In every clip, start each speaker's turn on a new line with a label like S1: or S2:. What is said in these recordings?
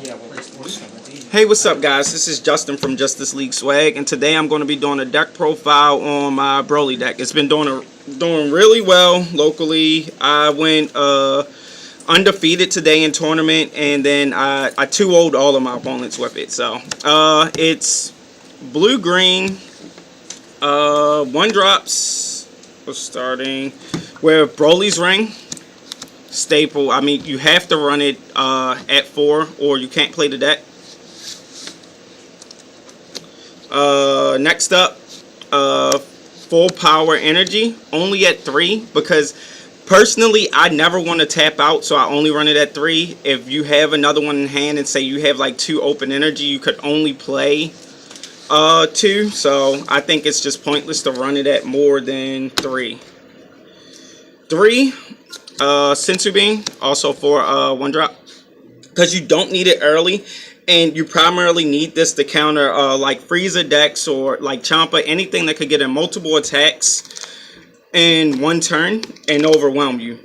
S1: Hey, what's up, guys? This is Justin from Justice League Swag, and today I'm going to be doing a deck profile on my Broly deck. It's been doing really well locally. I went undefeated today in tournament, and then I 2-0'd all of my opponents with it. So it's blue-green, one drops. We're starting with Broly's Ring. Staple. I mean, you have to run it at 4 or you can't play the deck. Next up, full power energy, only at 3, because personally I never want to tap out, so I only run it at 3. If you have another one in hand and say you have like 2 open energy, you could only play 2, so I think it's just pointless to run it at more than 3. 3 Sensu Bean, also for 1 drop, because you don't need it early, and you primarily need this to counter like Frieza decks or like Champa, anything that could get in multiple attacks in 1 turn and overwhelm you.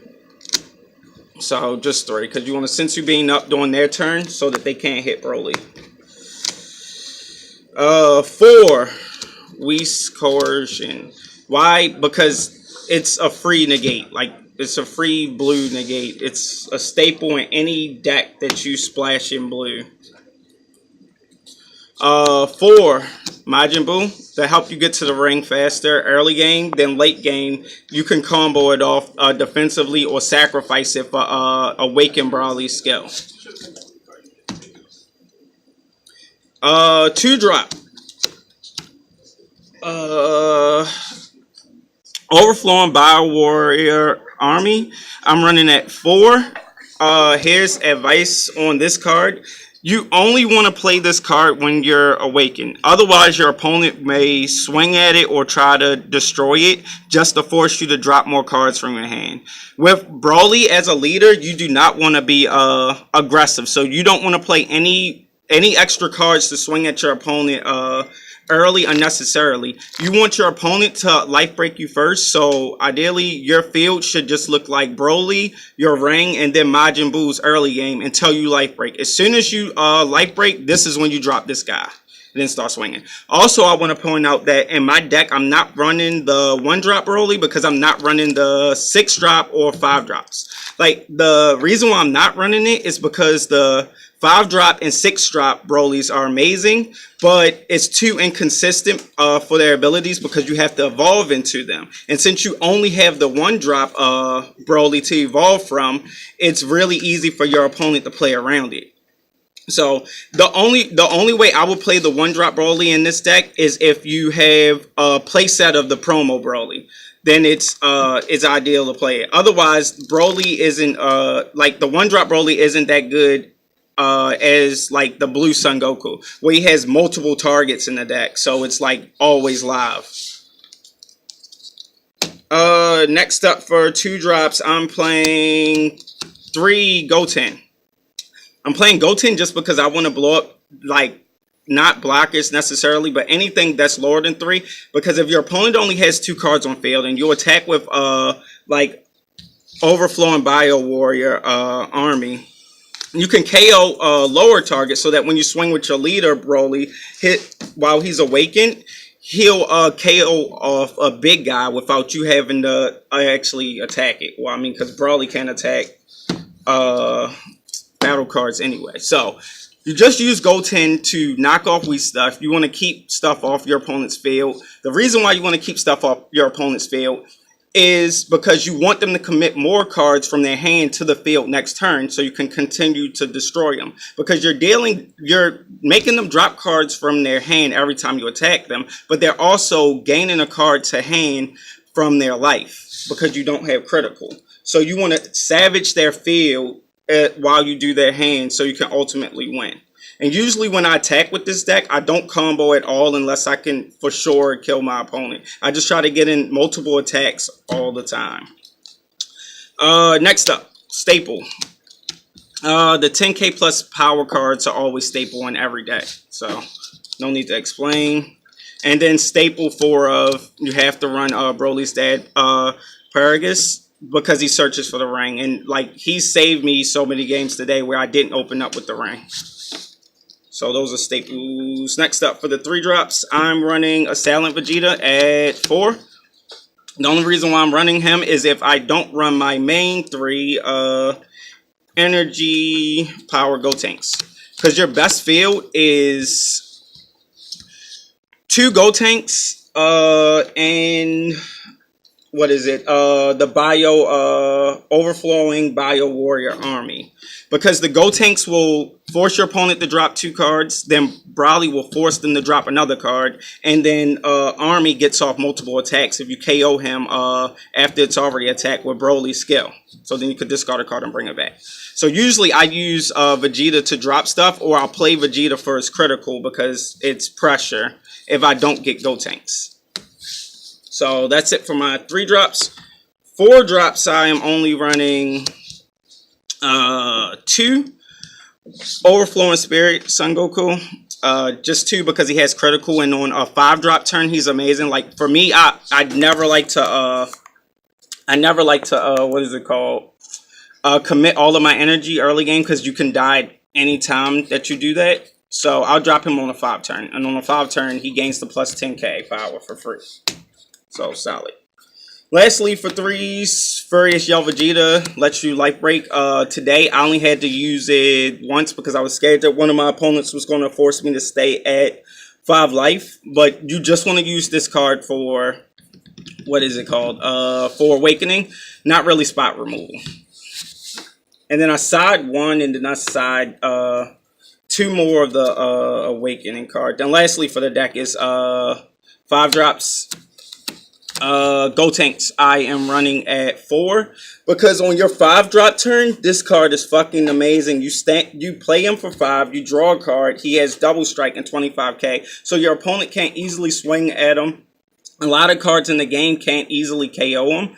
S1: So just 3, because you want to Sensu Bean up during their turn so that they can't hit Broly. 4 Whis Coercion. Why? Because it's a free negate. Like, it's a free blue negate. It's a staple in any deck that you splash in blue. 4 Majin Buu, to help you get to the ring faster early game. Then late game, you can combo it off defensively or sacrifice it for Awaken Broly skill. 2 drop. Overflowing Bio Warrior Army. I'm running at 4. Here's advice on this card. You only want to play this card when you're awakened. Otherwise, your opponent may swing at it or try to destroy it just to force you to drop more cards from your hand. With Broly as a leader, you do not want to be aggressive. So you don't want to play any extra cards to swing at your opponent early unnecessarily. You want your opponent to life break you first, so ideally your field should just look like Broly, your ring, and then Majin Buu's early game until you life break. As soon as you life break, this is when you drop this guy and then start swinging. Also, I want to point out that in my deck, I'm not running the 1 drop Broly because I'm not running the 6 drop or 5 drops. Like, the reason why I'm not running it is because the 5 drop and 6 drop Brolys are amazing, but it's too inconsistent for their abilities because you have to evolve into them. And since you only have the 1 drop Broly to evolve from, it's really easy for your opponent to play around it. So the only way I would play the 1 drop Broly in this deck is if you have a playset of the promo Broly. Then it's ideal to play it. Otherwise, Broly isn't like the 1 drop Broly isn't that good as like the Blue Son Goku, where he has multiple targets in the deck, so it's like always live. Next up for 2 drops, I'm playing 3 Goten. I'm playing Goten just because I want to blow up, like, not blockers necessarily, but anything that's lower than 3. Because if your opponent only has 2 cards on field and you attack with like Overflowing Bio Warrior Army, you can KO lower targets so that when you swing with your leader Broly, hit while he's awakened, he'll KO off a big guy without you having to actually attack it. Well, I mean, because Broly can't attack battle cards anyway. So you just use Goten to knock off weak stuff. You want to keep stuff off your opponent's field. The reason why you want to keep stuff off your opponent's field is because you want them to commit more cards from their hand to the field next turn so you can continue to destroy them. Because you're making them drop cards from their hand every time you attack them, but they're also gaining a card to hand from their life because you don't have critical. So you want to savage their field while you do their hand so you can ultimately win. And usually when I attack with this deck, I don't combo at all unless I can for sure kill my opponent. I just try to get in multiple attacks all the time. Next up, staple. The 10k plus power cards are always staple in every deck, so no need to explain. And then staple 4 of, you have to run Broly's dad, Paragus. because he searches for the ring. And like he saved me so many games today where I didn't open up with the ring. So those are staples. Next up for the 3-drops, I'm running a Silent Vegeta at 4. The only reason why I'm running him is if I don't run my main 3 energy power go tanks. Because your best field is 2 go tanks and what is it? The bio overflowing bio warrior army. Because the go tanks will force your opponent to drop 2 cards, then Brawly will force them to drop another card, and then army gets off multiple attacks if you KO him after it's already attacked with Broly's skill. So then you could discard a card and bring it back. So usually I use Vegeta to drop stuff, or I'll play Vegeta for his critical because it's pressure if I don't get go tanks. So that's it for my 3-drops. 4-drops, I am only running 2. Overflowing Spirit, Son Goku. Just 2 because he has critical, and on a 5-drop turn, he's amazing. Like for me, I'd never like to what is it called? Commit all of my energy early game because you can die anytime that you do that. So I'll drop him on a 5 turn, and on a 5 turn, he gains the plus 10k power for free. So solid. Lastly, for 3s, Furious Yell Vegeta lets you life break. Today, I only had to use it once because I was scared that one of my opponents was going to force me to stay at 5 life. But you just want to use this card for, what is it called? For Awakening, not really spot removal. And then I side 1, and then I side 2 more of the Awakening card. Then lastly for the deck is 5-drops. Go tanks, I am running at 4 because on your 5-drop turn, this card is fucking amazing. You play him for 5, you draw a card, he has double strike and 25k, so your opponent can't easily swing at him. A lot of cards in the game can't easily KO him,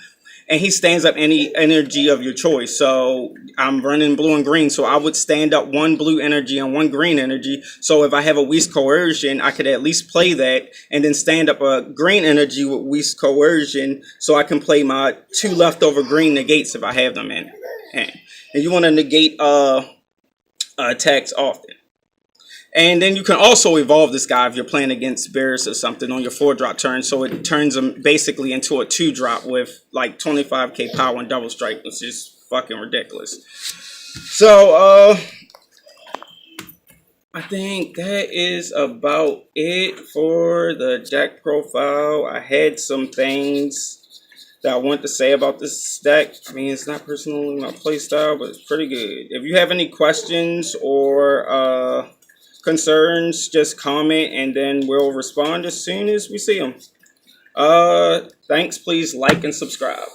S1: and he stands up any energy of your choice. So I'm running blue and green, so I would stand up 1 blue energy and 1 green energy. So if I have a Whis Coercion, I could at least play that and then stand up a green energy with Whis Coercion, so I can play my 2 leftover green negates if I have them in hand. And you want to negate attacks often. And then you can also evolve this guy if you're playing against Bears or something on your 4-drop turn. So it turns him basically into a 2-drop with like 25k power and double strike, which is fucking ridiculous. So I think that is about it for the deck profile. I had some things that I want to say about this deck. I mean, it's not personally my playstyle, but it's pretty good. If you have any questions or concerns, just comment and then we'll respond as soon as we see them. Thanks. Please like and subscribe.